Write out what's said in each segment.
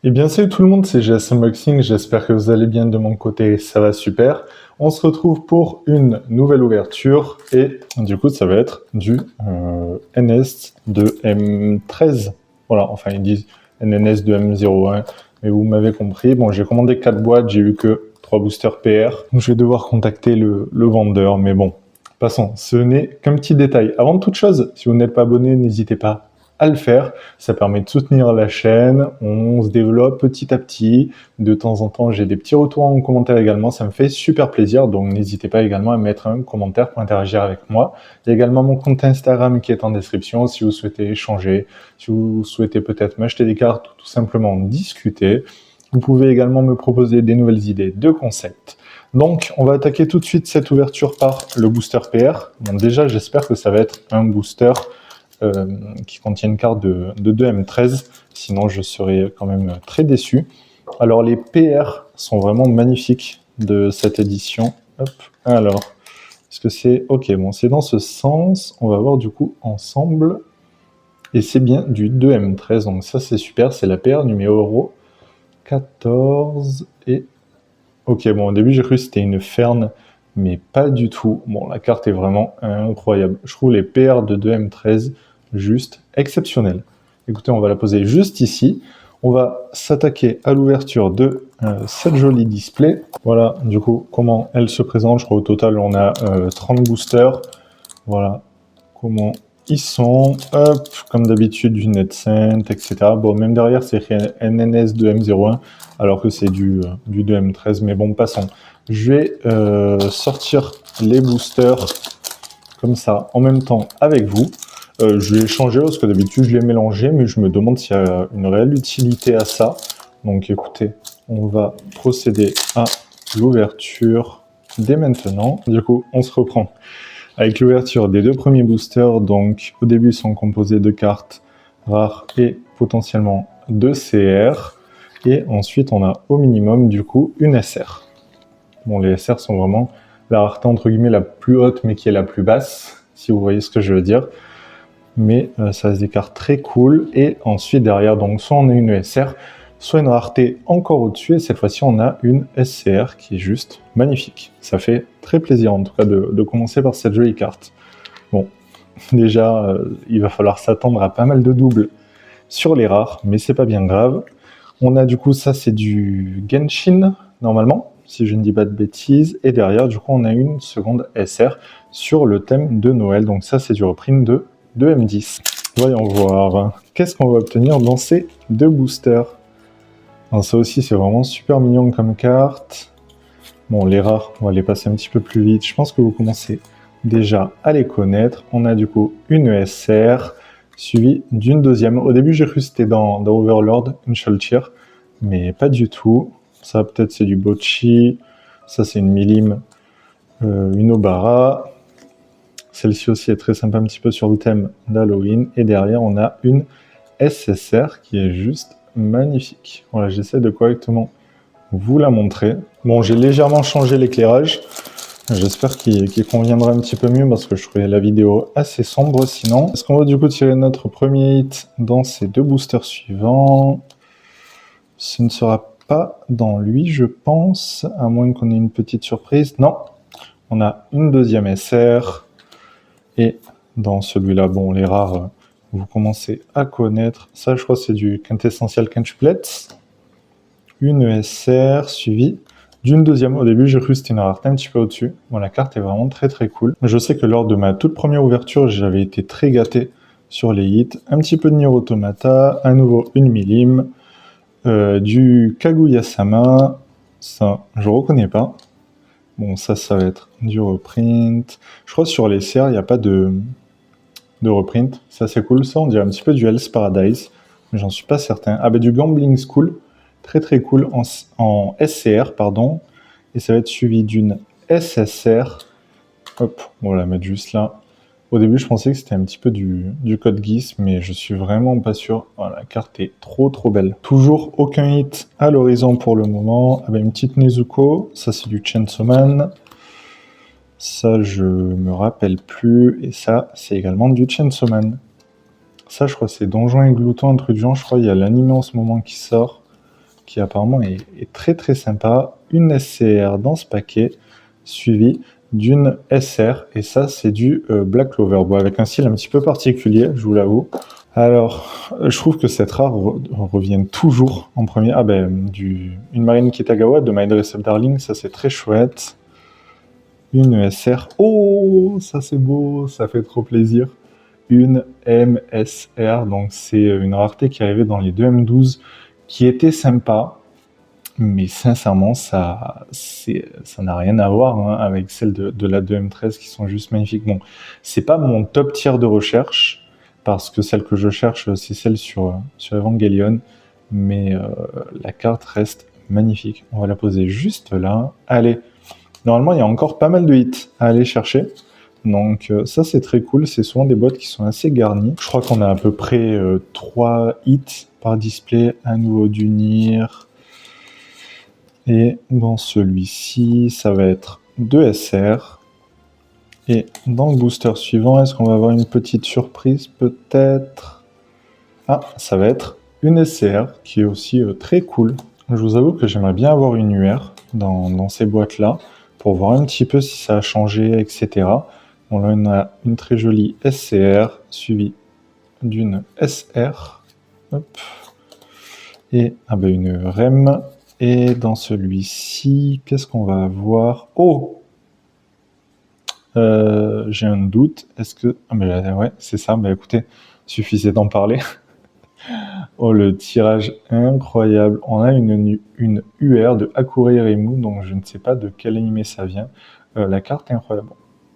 Eh bien salut tout le monde, c'est GS Unboxing, j'espère que vous allez bien de mon côté, ça va super. On se retrouve pour une nouvelle ouverture et du coup ça va être du NS de M13. Voilà, enfin ils disent NNS de M01, mais vous m'avez compris. Bon, j'ai commandé 4 boîtes, j'ai eu que 3 boosters PR, donc je vais devoir contacter le vendeur, mais bon, passons, ce n'est qu'un petit détail. Avant toute chose, si vous n'êtes pas abonné, n'hésitez pas à le faire. Ça permet de soutenir la chaîne, on se développe petit à petit. De temps en temps, j'ai des petits retours en commentaire également, ça me fait super plaisir, donc n'hésitez pas également à mettre un commentaire pour interagir avec moi. Il y a également mon compte Instagram qui est en description si vous souhaitez échanger, si vous souhaitez peut-être m'acheter des cartes ou tout simplement discuter. Vous pouvez également me proposer des nouvelles idées de concepts. Donc, on va attaquer tout de suite cette ouverture par le booster PR. Bon, déjà, j'espère que ça va être un booster qui contient une carte de 2M13, sinon je serais quand même très déçu. Alors les PR sont vraiment magnifiques de cette édition. Hop, alors, est-ce que c'est... Ok, bon, c'est dans ce sens, on va voir du coup ensemble. Et c'est bien du 2M13, donc ça c'est super, c'est la PR numéro 14 et... Ok, bon, au début j'ai cru que c'était une Fern, mais pas du tout. Bon, la carte est vraiment incroyable. Je trouve les PR de 2M13 juste exceptionnels. Écoutez, on va la poser juste ici. On va s'attaquer à l'ouverture de cette jolie display. Voilà, du coup, comment elle se présente. Je crois au total, on a 30 boosters. Voilà comment ils sont. Hop, comme d'habitude, du NetCent, etc. Bon, même derrière, c'est écrit NNS de M01, alors que c'est du 2M13. Mais bon, passons. Je vais sortir les boosters comme ça, en même temps avec vous. Je vais changer parce que d'habitude je les mélangeais, mais je me demande s'il y a une réelle utilité à ça. Donc écoutez, on va procéder à l'ouverture dès maintenant. Du coup, on se reprend avec l'ouverture des deux premiers boosters. Donc au début, ils sont composés de cartes rares et potentiellement de CR. Et ensuite, on a au minimum du coup une SR. Bon, les SR sont vraiment la rareté entre guillemets la plus haute, mais qui est la plus basse, si vous voyez ce que je veux dire. Mais ça se décarte très cool. Et ensuite, derrière, donc soit on a une SR, soit une rareté encore au-dessus. Et cette fois-ci, on a une SCR qui est juste magnifique. Ça fait très plaisir, en tout cas, de commencer par cette jolie carte. Bon, déjà, il va falloir s'attendre à pas mal de doubles sur les rares, mais c'est pas bien grave. On a du coup, ça, c'est du Genshin, normalement, si je ne dis pas de bêtises. Et derrière, du coup, on a une seconde SR sur le thème de Noël. Donc ça, c'est du reprint de M10. Voyons voir. Qu'est-ce qu'on va obtenir dans ces deux boosters? Alors ça aussi, c'est vraiment super mignon comme carte. Bon, les rares, on va les passer un petit peu plus vite. Je pense que vous commencez déjà à les connaître. On a du coup une SR, suivie d'une deuxième. Au début, j'ai cru que c'était dans Overlord, une Shultier, mais pas du tout. Ça, peut-être, c'est du Bocchi. Ça, c'est une Milim, une Obara. Celle-ci aussi est très sympa, un petit peu sur le thème d'Halloween. Et derrière, on a une SSR qui est juste magnifique. Voilà, j'essaie de correctement vous la montrer. Bon, j'ai légèrement changé l'éclairage. J'espère qu'il conviendra un petit peu mieux parce que je trouvais la vidéo assez sombre sinon. Est-ce qu'on va du coup tirer notre premier hit dans ces deux boosters suivants? Ce ne sera pas dans lui, je pense, à moins qu'on ait une petite surprise. Non, on a une deuxième SR. Et dans celui-là, bon, les rares, vous commencez à connaître. Ça, je crois que c'est du quintessentiel quintuplet. Une SR suivie d'une deuxième. Au début, j'ai cru que c'était une rareté un petit peu au-dessus. Bon, la carte est vraiment très très cool. Je sais que lors de ma toute première ouverture, j'avais été très gâté sur les hits. Un petit peu de Nier Automata, à nouveau une Milim, du Kaguya-sama. Ça, je reconnais pas. Bon, ça va être du reprint. Je crois que sur les CR, il n'y a pas de reprint. Ça, c'est cool. Ça, on dirait un petit peu du Hell's Paradise, mais j'en suis pas certain. Ah, bah, du Gambling School. Très, très cool en SCR, pardon. Et ça va être suivi d'une SSR. Hop, on va la mettre juste là. Au début, je pensais que c'était un petit peu du code Geass, mais je suis vraiment pas sûr. Voilà, la carte est trop trop belle. Toujours aucun hit à l'horizon pour le moment. Ah bah, une petite Nezuko, ça c'est du Chainsaw Man. Ça, je me rappelle plus. Et ça, c'est également du Chainsaw Man. Ça, je crois que c'est Donjon et Glouton, un truc du genre. Je crois qu'il y a l'anime en ce moment qui sort. qui apparemment est très très sympa. Une SCR dans ce paquet, suivi d'une SR, et ça c'est du Black Clover, bon, avec un style un petit peu particulier, je vous l'avoue. Alors, je trouve que cette rare revient toujours en premier. Ah ben, une Marine Kitagawa de My Dress Up Darling, ça c'est très chouette. Une SR, oh, ça c'est beau, ça fait trop plaisir. Une MSR, donc c'est une rareté qui arrivait dans les deux M12, qui était sympa, mais sincèrement, ça n'a rien à voir hein, avec celle de la 2M13 qui sont juste magnifiques. Bon, c'est pas mon top tier de recherche, parce que celle que je cherche, c'est celle sur Evangelion, mais la carte reste magnifique. On va la poser juste là. Allez, normalement, il y a encore pas mal de hits à aller chercher. Donc ça, c'est très cool. C'est souvent des boîtes qui sont assez garnies. Je crois qu'on a à peu près 3 hits par display. Un nouveau d'Unir. Et dans celui-ci, ça va être 2 SR. Et dans le booster suivant, est-ce qu'on va avoir une petite surprise peut-être? Ah, ça va être une SCR qui est aussi très cool. Je vous avoue que j'aimerais bien avoir une UR dans ces boîtes-là pour voir un petit peu si ça a changé, etc. Bon, là, on a une très jolie SCR suivie d'une SR. Hop. Et une REM. Et dans celui-ci, qu'est-ce qu'on va avoir? Oh! J'ai un doute. Est-ce que... Ah, ouais, c'est ça. Écoutez, suffisait d'en parler. Oh, le tirage incroyable. On a une UR de Akure Reimu, donc je ne sais pas de quel animé ça vient. La carte est incroyable.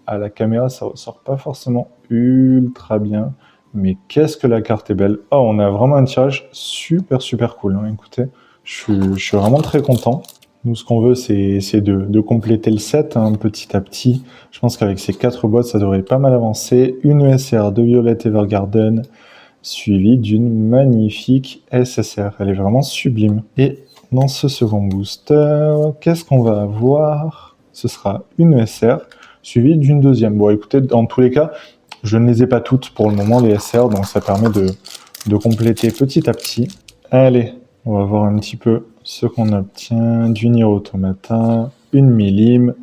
À la caméra, ça ressort pas forcément ultra bien, mais qu'est-ce que la carte est belle. Oh, on a vraiment un tirage super super cool. Hein. Écoutez, je suis vraiment très content. Nous, ce qu'on veut, c'est de compléter le set hein, petit à petit. Je pense qu'avec ces 4 boîtes, ça devrait pas mal avancer. Une ESR de Violet Evergarden, suivie d'une magnifique SSR. Elle est vraiment sublime. Et dans ce second booster, qu'est-ce qu'on va avoir? Ce sera une SR, suivie d'une deuxième. Bon, écoutez, dans tous les cas, je ne les ai pas toutes pour le moment, les SR, donc ça permet de compléter petit à petit. Allez, on va voir un petit peu ce qu'on obtient. Du Nier Automata, une Millim,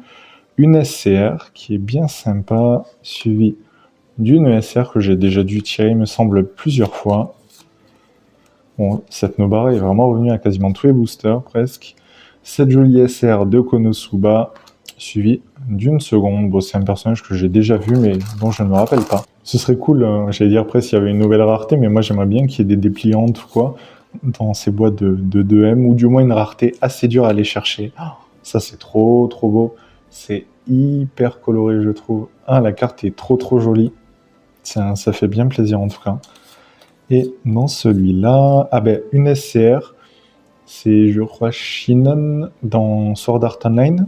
une SCR qui est bien sympa, suivie d'une ESR que j'ai déjà dû tirer, il me semble, plusieurs fois. Bon, cette Nobara est vraiment revenue à quasiment tous les boosters, presque. Cette jolie SR de Konosuba, suivie d'une seconde. Bon, c'est un personnage que j'ai déjà vu, mais dont je ne me rappelle pas. Ce serait cool, j'allais dire presque s'il y avait une nouvelle rareté, mais moi j'aimerais bien qu'il y ait des dépliantes ou quoi, dans ces boîtes de 2M, ou du moins une rareté assez dure à aller chercher. Oh, ça c'est trop trop beau. C'est hyper coloré, je trouve. Ah, la carte est trop trop jolie. Ça fait bien plaisir en tout cas. Et dans celui-là, une SCR, c'est je crois Shinon dans Sword Art Online.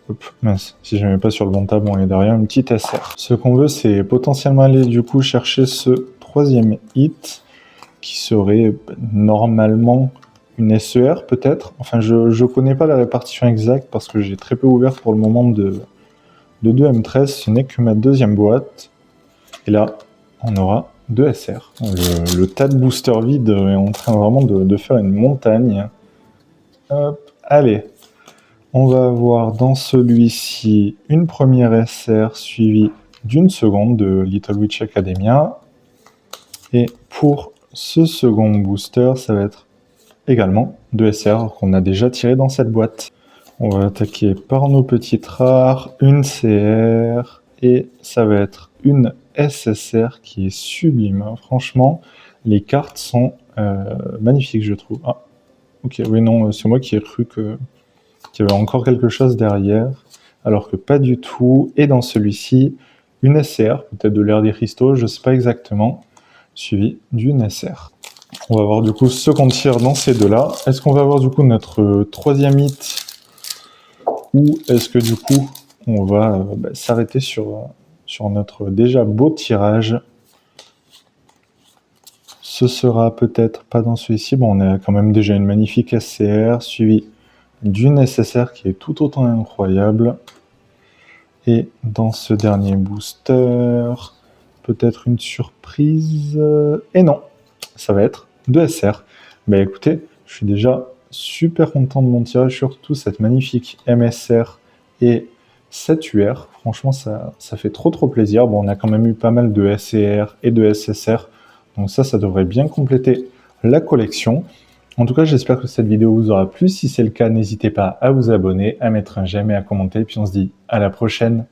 Hop, mince, si je ne mets pas sur le bon tab, on est derrière une petite SR. Ce qu'on veut, c'est potentiellement aller du coup chercher ce troisième hit, qui serait normalement une SER peut-être. Enfin, je connais pas la répartition exacte parce que j'ai très peu ouvert pour le moment de 2M13, ce n'est que ma deuxième boîte. Et là, on aura 2 SR. Le tas de boosters vides est en train vraiment de faire une montagne. Hop, allez. On va avoir dans celui-ci une première SR suivie d'une seconde de Little Witch Academia. Et pour ce second booster, ça va être également 2 SR qu'on a déjà tiré dans cette boîte. On va attaquer par nos petites rares, une CR, et ça va être une SSR qui est sublime. Franchement, les cartes sont magnifiques, je trouve. Ah, ok, oui, non, c'est moi qui ai cru qu'il y avait encore quelque chose derrière, alors que pas du tout. Et dans celui-ci, une SR, peut-être de l'ère des cristaux, je sais pas exactement, suivi d'une SR. On va voir du coup ce qu'on tire dans ces deux-là. Est-ce qu'on va avoir du coup notre troisième hit, ou est-ce que du coup on va s'arrêter sur notre déjà beau tirage? Ce sera peut-être pas dans celui-ci. Bon, on a quand même déjà une magnifique SCR, suivie d'une SSR qui est tout autant incroyable. Et dans ce dernier booster, peut-être une surprise. Et non, ça va être 2 SR. Écoutez, je suis déjà super content de mon tirage, surtout cette magnifique MSR et cette UR. Franchement, ça fait trop plaisir. Bon, on a quand même eu pas mal de SCR et de SSR, donc ça devrait bien compléter la collection. En tout cas, j'espère que cette vidéo vous aura plu. Si c'est le cas, n'hésitez pas à vous abonner, à mettre un j'aime et à commenter. Puis on se dit à la prochaine.